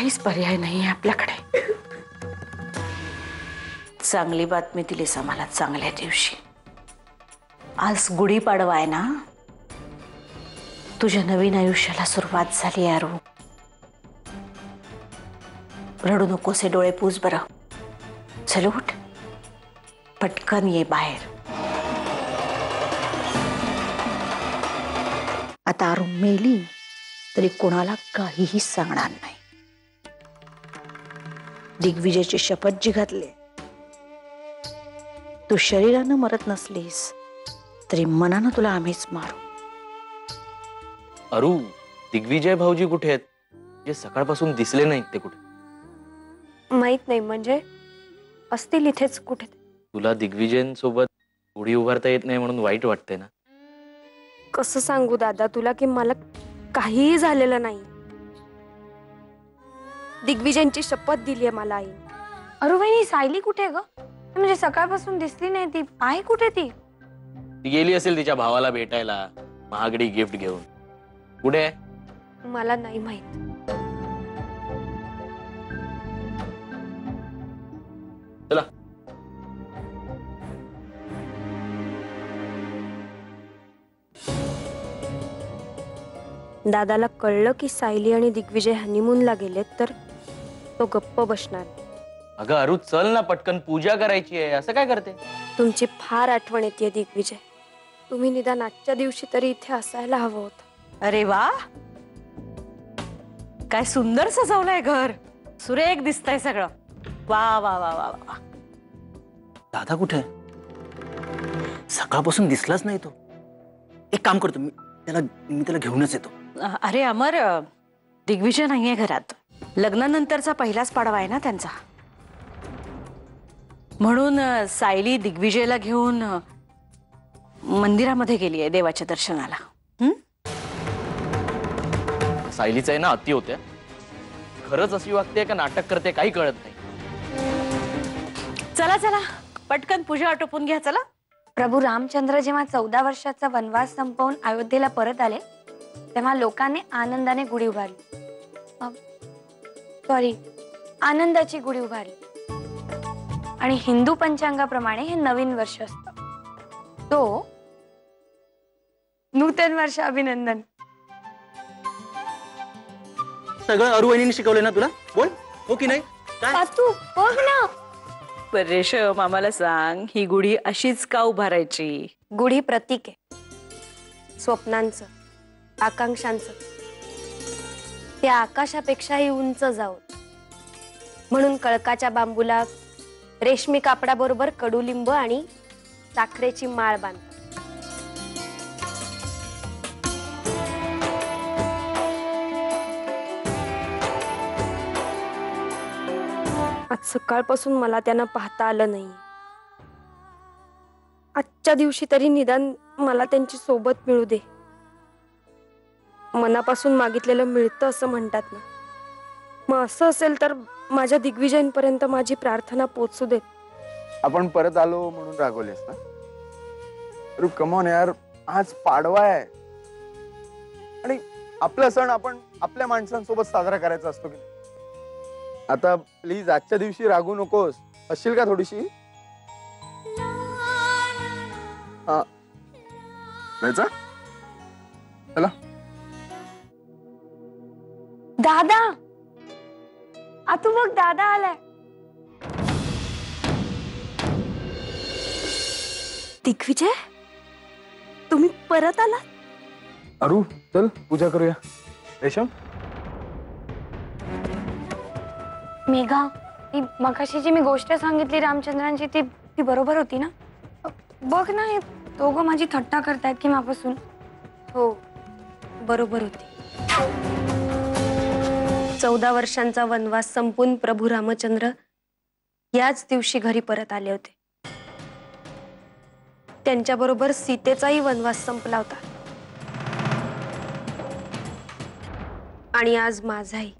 काहीच पर्याय नाही आपल्याकडे। चांगली बातमी दिलीस आम्हाला चांगल्या दिवशी। आज गुढीपाडवा आहे ना, तुझ्या नवीन आयुष्याला सुरुवात झाली यारू। रडू नकोस, डोळे पुस बरं। चल उठ, पटकन ये बाहेर। आता आरू मेली तरी कोणाला काहीही सांगणार नाही। दिग्विजयची शपथ जी घातली, तू शरीरानं मरत नसलीस तरी मनानं तुला आम्हीच मारू। अरू, दिग्विजय भाऊजी कुठे आहेत? जे सकाळपासून दिसले नाहीत ते कुठे? माहित नाही, म्हणजे असतील इथेच कुठे। तुला दिग्विजयसोबत गुढी उभारता येत नाही म्हणून वाईट वाटतंय ना? कसं सांगू दादा तुला की मला काहीही झालेलं नाही। दिग्विजयची शपथ दिली आहे मला आई। अरे वहिनी, सायली कुठे ग? म्हणजे सकाळपासून दिसली नाही ती, आहे कुठे ती? ती गेली असेल तिच्या भावाला भेटायला, महागडी गिफ्ट घेऊन। कुठे आहे मला नाही माहित। चला दादाला कळलं की सायली आणि दिग्विजय हनीमूनला गेलेत तर तो गप्प बसणार। अगं अरू, चल ना, पटकन पूजा करायची आहे। असं काय करते? तुमची फार आठवण येते दिग्विजय। तुम्ही निदान आजच्या दिवशी तरी इथे असायला हवं होतं। अरे वा, काय सुंदर सजवलंय घर, सुरेख दिसतंय सगळं। वा वा वा वा वा। दादा कुठे आहे? सकाळपासून दिसलाच नाही तो। एक काम करतो, मी त्याला घेऊनच येतो। अरे अमर, दिग्विजय नाहीये घरात। लग्नानंतरचा पहिलाच पाडवा आहे ना त्यांचा, म्हणून सायली दिग्विजयला घेऊन मंदिरामध्ये गेली आहे देवाच्या दर्शनाला। सायलीचं आहे ना अति होत्या, खरंच अशी वागते का नाटक करते काही कळत नाही। चला चला, पटकन पूजा आटोपून घ्या। चला। प्रभू रामचंद्र जेव्हा 14 वर्षाचा वनवास संपवून अयोध्येला परत आले तेव्हा लोकांनी आनंदाने गुढी उभारली। सॉरी, आनंदाची गुढी उभारली। आणि हिंदू पंचांगाप्रमाणे हे नवीन वर्ष असतं। तो नूतन वर्ष अभिनंदन। सगळं अरू वहिनीने शिकवलंय ना तुला? बोल, हो की नाही? तू बघ ना। रेशम, आम्हाला सांग, ही गुढी अशीच का उभारायची? गुढी प्रतीक आहे स्वप्नांचं, आकांक्षांचं। त्या आकाशापेक्षाही उंच जाऊ म्हणून कळकाच्या बांबूला रेशमी कापडाबरोबर कडुलिंब आणि साखरेची माळ बांधतात। आज सकाळपासून मला त्यांना पाहता आलं नाही। आजच्या दिवशी तरी निदान मला त्यांची सोबत मिळू दे। मनापासून मागितलेलं मिळतं असं म्हणतात ना, मग असं असेल तर माझ्या दिग्विजयपर्यंत माझी प्रार्थना पोहोचू दे। आपण परत आलो म्हणून रागवलेस ना? अरे कम ऑन यार, आज पाडवा आहे आणि आपला सण आपण आपल्या माणसांसोबत साजरा करायचा असतो की नाही? आता प्लीज आजच्या दिवशी रागू नकोस, असशील का थोडीशी? हा, जायचं? चला। दादा, तू बघ, दादा आलाय। दिग्विजय, तुम्ही परत आलात? अरू, चल पूजा करूया। रेशम, मेघा, ती मगाशी जी मी गोष्ट सांगितली रामचंद्रांची ती बरोबर होती ना? बघ ना, हे दोघं माझी थट्टा करतायत की मापासून। हो, बरोबर होती। 14 वर्षांचा वनवास संपून प्रभू रामचंद्र याच दिवशी घरी परत आले होते। त्यांच्याबरोबर सीतेचाही वनवास संपला होता आणि आज माझाही।